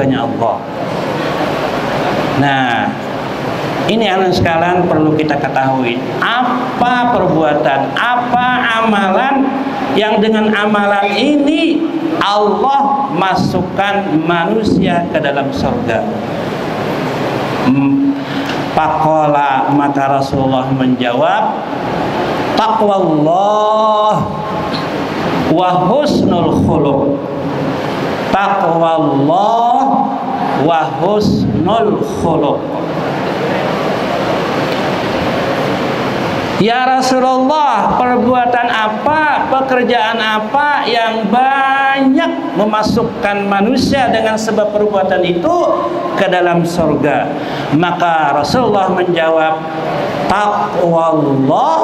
surganya Allah. Nah, ini anak sekalian perlu kita ketahui, apa perbuatan, apa amalan yang dengan amalan ini Allah masukkan manusia ke dalam surga. Pakola, maka Rasulullah menjawab, taqwallah wa husnul khuluq. Taqwallah wa husnul khuluq. Ya Rasulullah, perbuatan apa, pekerjaan apa yang banyak memasukkan manusia dengan sebab perbuatan itu ke dalam surga? Maka Rasulullah menjawab, taqwallah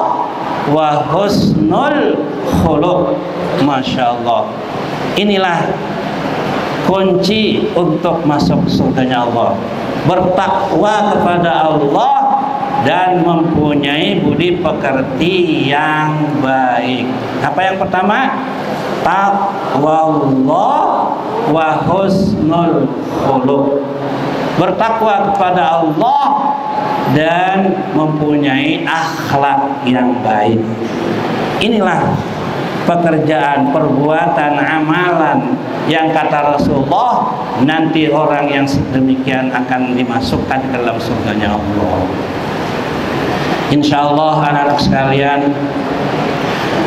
wa husnul khuluq. Masya Allah. Inilah kunci untuk masuk surganya Allah. Bertakwa kepada Allah dan mempunyai budi pekerti yang baik. Apa yang pertama? Taqwallah wa husnul khuluq. Bertakwa kepada Allah dan mempunyai akhlak yang baik. Inilah pekerjaan, perbuatan, amalan yang kata Rasulullah nanti orang yang sedemikian akan dimasukkan ke dalam surganya Allah. Insya Allah anak-anak sekalian,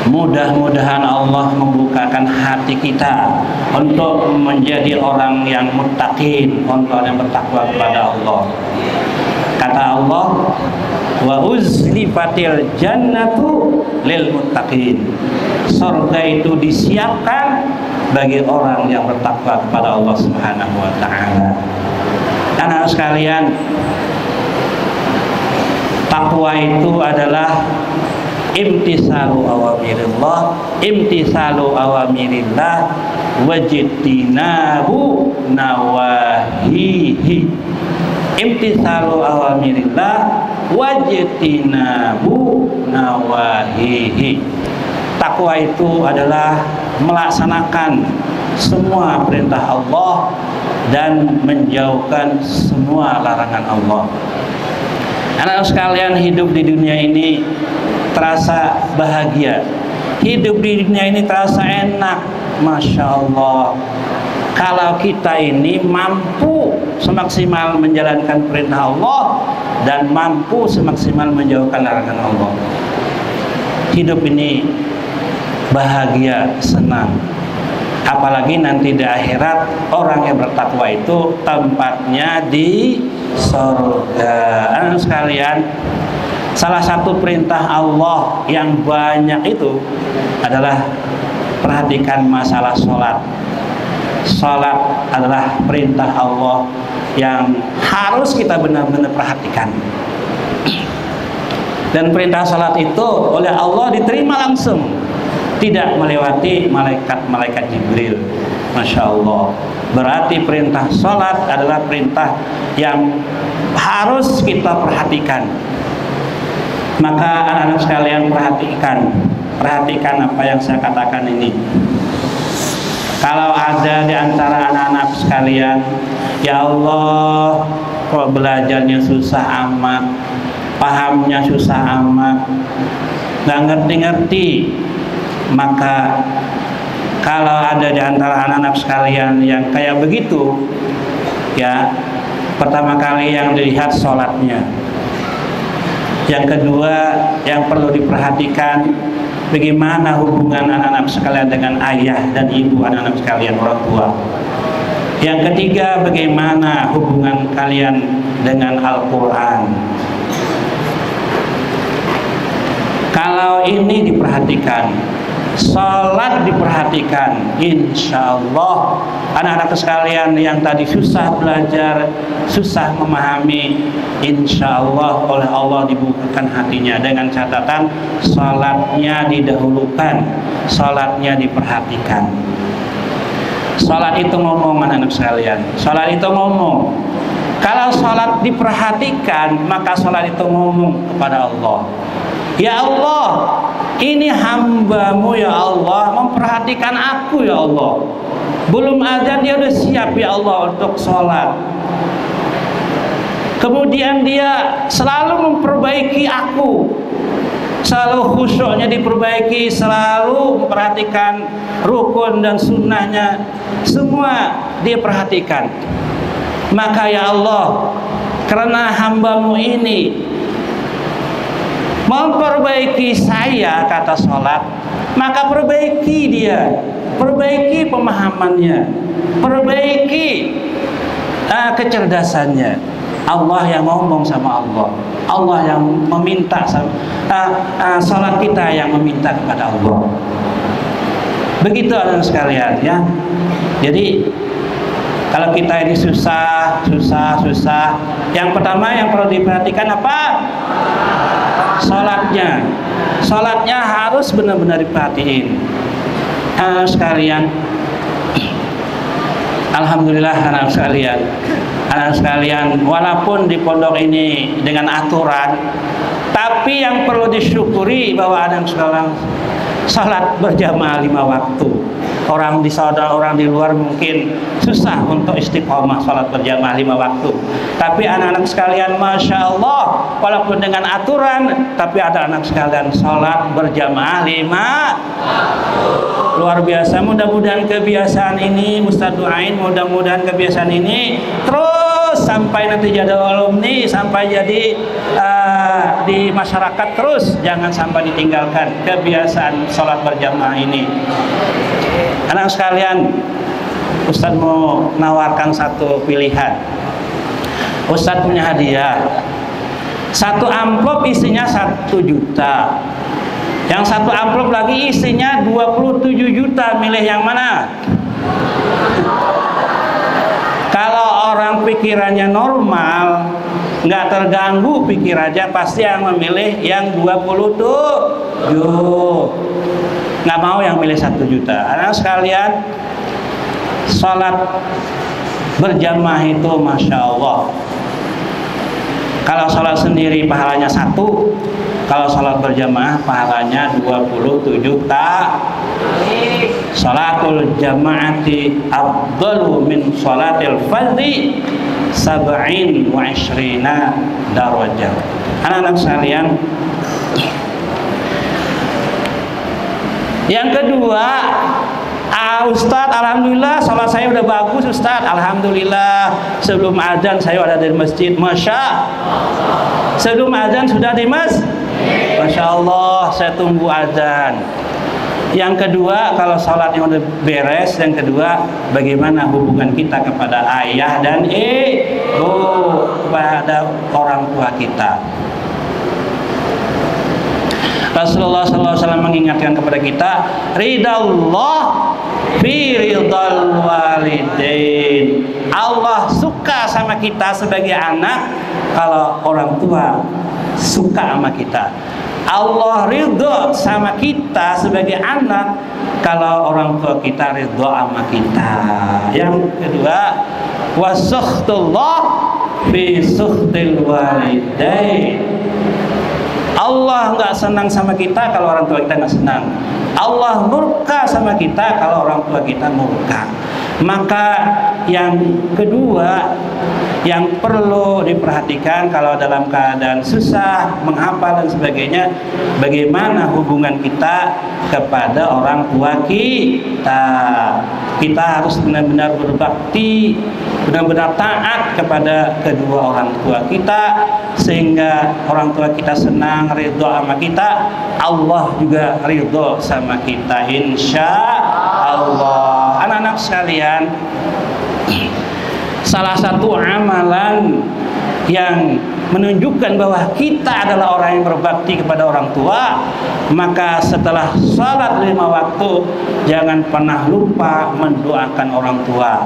mudah-mudahan Allah membukakan hati kita untuk menjadi orang yang muttaqin, untuk yang bertakwa kepada Allah. Kata Allah, wa uzlifatil jannatu lil muttaqin. Surga itu disiapkan bagi orang yang bertakwa kepada Allah Subhanahu wa taala. Anak-anak sekalian, takwa itu adalah imtisalu awamirillah wajtinabu nawahihi. Imtisalu awamirillah wajtinabu nawahihi. Takwa itu adalah melaksanakan semua perintah Allah dan menjauhkan semua larangan Allah. Anak sekalian, hidup di dunia ini terasa bahagia, hidup di dunia ini terasa enak, Masya Allah, kalau kita ini mampu semaksimal menjalankan perintah Allah dan mampu semaksimal menjauhkan larangan Allah. Hidup ini bahagia, senang. Apalagi nanti di akhirat orang yang bertakwa itu tempatnya di surga. Anak sekalian, salah satu perintah Allah yang banyak itu adalah perhatikan masalah sholat. Sholat adalah perintah Allah yang harus kita benar-benar perhatikan. Dan perintah sholat itu oleh Allah diterima langsung, tidak melewati malaikat Jibril. Masya Allah. Berarti perintah sholat adalah perintah yang harus kita perhatikan. Maka anak-anak sekalian, perhatikan apa yang saya katakan ini. Kalau ada di antara anak-anak sekalian, ya Allah, kok belajarnya susah amat, pahamnya susah amat, nggak ngerti-ngerti, maka kalau ada di antara anak-anak sekalian yang kayak begitu, ya, pertama kali yang dilihat sholatnya. Yang kedua yang perlu diperhatikan, bagaimana hubungan anak-anak sekalian dengan ayah dan ibu anak-anak sekalian, orang tua. Yang ketiga, bagaimana hubungan kalian dengan Al-Quran. Kalau ini diperhatikan, salat diperhatikan, insya Allah anak-anak sekalian yang tadi susah belajar, susah memahami, insya Allah oleh Allah dibukakan hatinya, dengan catatan salatnya didahulukan, salatnya diperhatikan. Salat itu ngomong anak-anak sekalian, salat itu ngomong. Kalau salat diperhatikan, maka salat itu ngomong kepada Allah. Ya Allah, ini hambamu ya Allah, memperhatikan aku ya Allah. Belum azan dia udah siap, ya Allah, untuk sholat. Kemudian dia selalu memperbaiki aku, selalu khusyuknya diperbaiki, selalu memperhatikan rukun dan sunnahnya, semua dia perhatikan. Maka ya Allah, karena hamba-Mu ini memperbaiki saya, kata sholat, maka perbaiki dia, perbaiki pemahamannya, perbaiki kecerdasannya. Allah yang ngomong sama Allah, Allah yang meminta, salat kita yang meminta kepada Allah. Begitu anak sekalian ya. Jadi kalau kita ini susah, yang pertama yang perlu diperhatikan apa? Salatnya. Salatnya harus benar-benar diperhatiin. Anak sekalian, alhamdulillah anak sekalian, walaupun di pondok ini dengan aturan, tapi yang perlu disyukuri bahwa anak sekalian salat berjamaah 5 waktu. Orang di saudara, orang di luar mungkin susah untuk istiqomah salat berjamaah 5 waktu. Tapi anak-anak sekalian, masya Allah, walaupun dengan aturan, tapi ada anak sekalian salat berjamaah 5 waktu. Luar biasa. Mudah-mudahan kebiasaan ini, Ustaz doain, mudah-mudahan kebiasaan ini terus sampai nanti jadi alumni, sampai jadi di masyarakat, terus jangan sampai ditinggalkan kebiasaan sholat berjamaah ini. Anak sekalian, Ustaz mau nawarkan satu pilihan. Ustaz punya hadiah, satu amplop isinya 1 juta, yang satu amplop lagi isinya 27 juta. Milih yang mana? Kalau orang pikirannya normal, nggak terganggu pikirannya, pasti yang memilih yang 27. Nggak mau yang milih 1 juta. Anak sekalian, sholat berjamaah itu masya Allah. Kalau sholat sendiri pahalanya 1, kalau sholat berjamaah pahalanya 27 kali. Sholatul jamaati afdalu min sholatil fardhi 27 darajah. Anak-anak sekalian, yang kedua, Ustadz, alhamdulillah sholat saya udah bagus Ustadz, alhamdulillah. Sebelum azan saya ada di masjid, masya. Sebelum azan sudah di masjid, masya Allah. Saya tunggu azan. Yang kedua, kalau sholatnya udah beres, yang kedua, bagaimana hubungan kita kepada ayah dan ibu, kepada orang tua kita. Rasulullah SAW mengingatkan kepada kita, ridallah fi ridal walidain. Allah suka sama kita sebagai anak kalau orang tua suka sama kita. Allah ridho sama kita sebagai anak kalau orang tua kita ridho sama kita. Yang kedua, wasukhtullah fi sukhtil walidain. Allah nggak senang sama kita kalau orang tua kita nggak senang. Allah murka sama kita kalau orang tua kita murka. Maka yang kedua yang perlu diperhatikan kalau dalam keadaan susah, menghafal dan sebagainya, bagaimana hubungan kita kepada orang tua kita. Kita harus benar-benar berbakti, benar-benar taat kepada kedua orang tua kita, sehingga orang tua kita senang, ridho sama kita, Allah juga ridho sama kita, insya Allah. Anak-anak sekalian, salah satu amalan yang menunjukkan bahwa kita adalah orang yang berbakti kepada orang tua, maka setelah salat 5 waktu jangan pernah lupa mendoakan orang tua.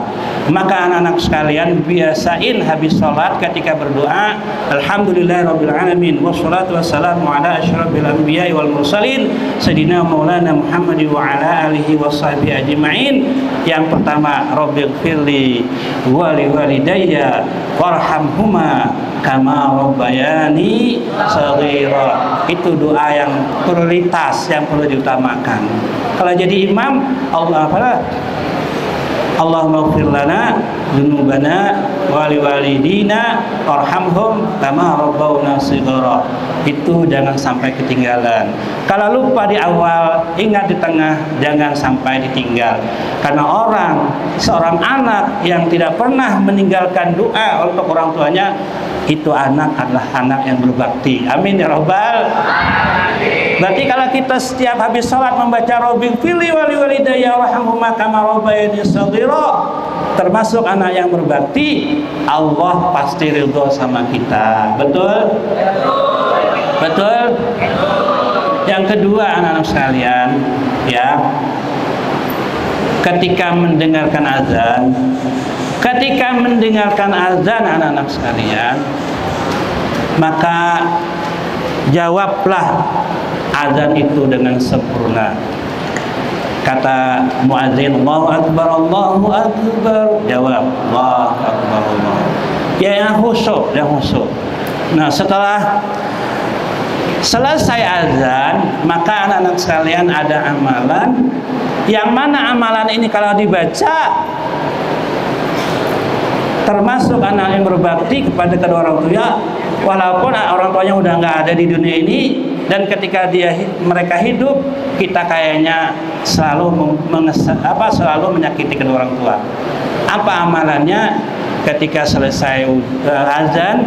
Maka anak-anak sekalian, biasain habis salat ketika berdoa, alhamdulillahirabbil alamin wassalatu wassalamu ala asyrafil anbiya'i wal mursalin sayyidina maulana Muhammad wa ala alihi washabihi ajmain. Yang pertama, rabbighfirli wa liwalidayya warhamhuma kama rabbayani shaghira. Itu doa yang prioritas, yang perlu diutamakan. Kalau jadi imam, Allahumma ighfir lana dzunubana wa liwalidina warhamhum kama rabbawna shighara. Itu jangan sampai ketinggalan. Kalau lupa di awal, ingat di tengah, jangan sampai ditinggal. Karena seorang anak yang tidak pernah meninggalkan doa untuk orang tuanya, itu anak adalah anak yang berbakti. Amin ya rabbal alamin. Berarti kalau kita setiap habis sholat membaca Rabbighfirli wa liwalidayya warhamhuma kama rabbayani shaghira, termasuk anak yang berbakti, Allah pasti ridho sama kita. Betul? Betul? Yang kedua, anak-anak sekalian, ya, ketika mendengarkan azan, anak-anak sekalian, maka jawablah azan itu dengan sempurna. Kata muadzin, Allahu Akbar, Allahu Akbar. Jawab, Allahu Akbar, Allah. Ya, yang khusyuk. Nah, setelah selesai azan, maka anak-anak sekalian ada amalan. Yang mana amalan ini kalau dibaca, termasuk anak yang berbakti kepada kedua orang tua, walaupun orang tuanya udah nggak ada di dunia ini, dan ketika mereka hidup, kita kayaknya selalu selalu menyakiti kedua orang tua. Apa amalannya? Ketika selesai azan,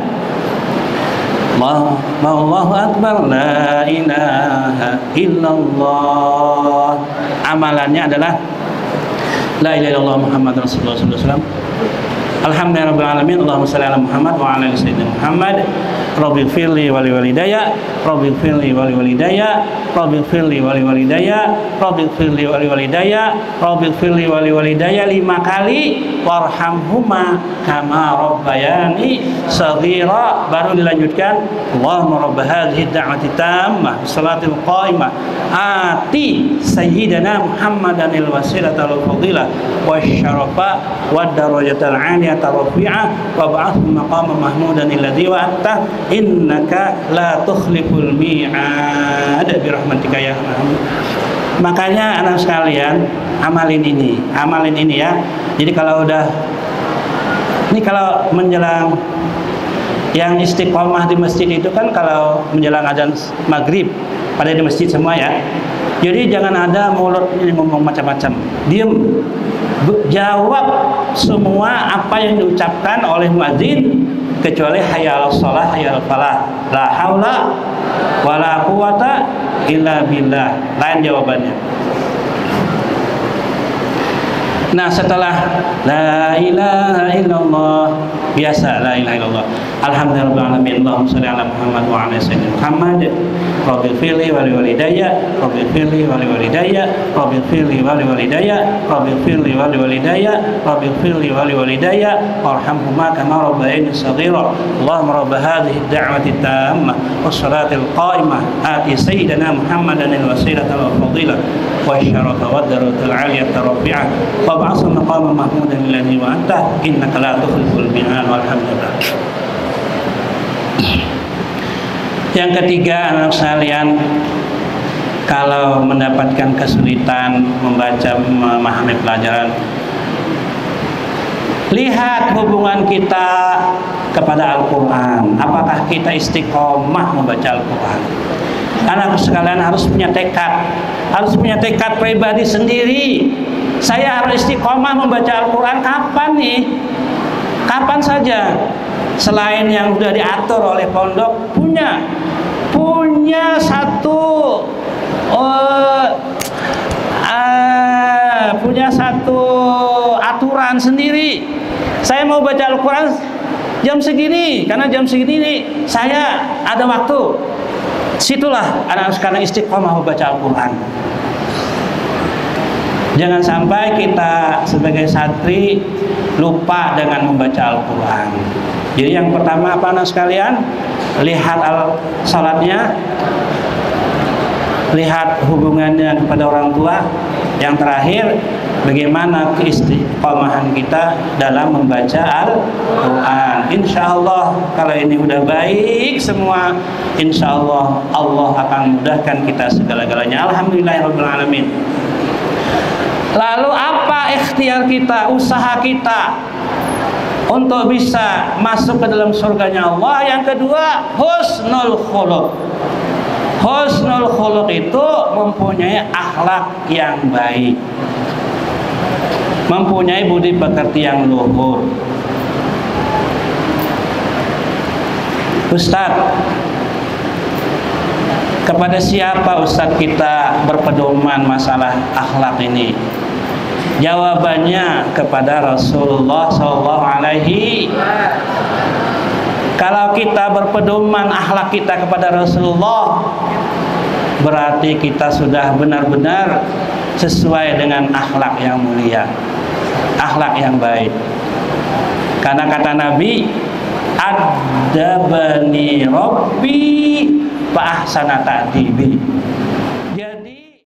Allahu Akbar, la ilaha illallah. Amalannya adalah la ilaha illallah Muhammad Rasulullah sallallahu alaihi wasallam. Alhamdulillahirabbil alamin. Allahumma shalli ala Muhammad wa ala ali sayyidina Muhammad. Rabbighfirli wa liwalidayya, Rabbighfirli wa liwalidayya, Rabbighfirli wa liwalidayya, Rabbighfirli wa liwalidayya, Rabbighfirli wa liwalidayya 5 kali, warhamhuma kama rabbayani shaghira. Baru dilanjutkan, Allahumma rabb hadhihi ad-da'wati tammah salatil qa'imah ati sayyidina Muhammadanil wasilata wal fadilah wasyarafa wad darajatal 'aliyata rafi'ah wa ba'athu maqaman mahmudan alladzi wa'ata innaka la tukhliful mi'ad bi rahmatika ya Muhammad. Makanya anak sekalian, amalin ini ya. Jadi kalau menjelang yang istiqomah di masjid itu kan kalau menjelang azan maghrib pada di masjid semua ya. Jadi jangan ada mulut ini ngomong macam-macam. Diam. Jawab semua apa yang diucapkan oleh muadzin, kecuali hayya 'alas shalah, hayya 'alal falah. La haula wala quwata illa billah. Lain jawabannya. Nah, setelah la ilaha illallah, biasa la ilaha illallah. Alhamdulillahirabbil alamin. Allahumma shalli ala Muhammad wa ala sayyidina Muhammad. Rabbighfirli wa liwalidayya, Rabbighfirli wa liwalidayya, Rabbighfirli wa liwalidayya, Rabbighfirli wa liwalidayya, Rabbighfirli wa liwalidayya, warhamhuma kama rabbayani shaghira. Allahumma rabb hadhihi ad-da'wati tammah was-salatil qa'imah ati sayyidina Muhammadan al-wasilata wal fadilah wasyarafa wad darajatal 'aliyata rafi'ah wa ba'athu maqaman mahmudan alladzi wa'ata innaka la tukhliful mi'ad. Walhamdulillah. Yang ketiga, anak sekalian, kalau mendapatkan kesulitan membaca, memahami pelajaran, lihat hubungan kita kepada Al-Quran. Apakah kita istiqomah membaca Al-Quran? Anak sekalian harus punya tekad pribadi sendiri. Saya harus istiqomah membaca Al-Quran. Kapan nih? Kapan saja. Selain yang sudah diatur oleh pondok, punya satu aturan sendiri. Saya mau baca Al-Quran jam segini, karena jam segini nih saya ada waktu. Situlah anak sekarang istiqomah membaca Al-Quran. Jangan sampai kita sebagai santri lupa dengan membaca Al-Quran. Jadi yang pertama apa anak sekalian? Lihat salatnya, lihat hubungannya kepada orang tua. Yang terakhir, bagaimana keistiqomahan kita dalam membaca Al-Quran. Insya Allah kalau ini udah baik semua, insya Allah Allah akan mudahkan kita segala-galanya. Alhamdulillahirabbil alamin. Lalu apa ikhtiar kita, usaha kita untuk bisa masuk ke dalam surganya Allah? Yang kedua, husnul khuluq. Husnul khuluq itu mempunyai akhlak yang baik, mempunyai budi pekerti yang luhur. Ustadz, kepada siapa Ustadz kita berpedoman masalah akhlak ini? Jawabannya kepada Rasulullah SAW. Kalau kita berpedoman akhlak kita kepada Rasulullah, berarti kita sudah benar-benar sesuai dengan akhlak yang mulia, akhlak yang baik. Karena kata Nabi, adabani rabbi fa ahsana ta'dibi.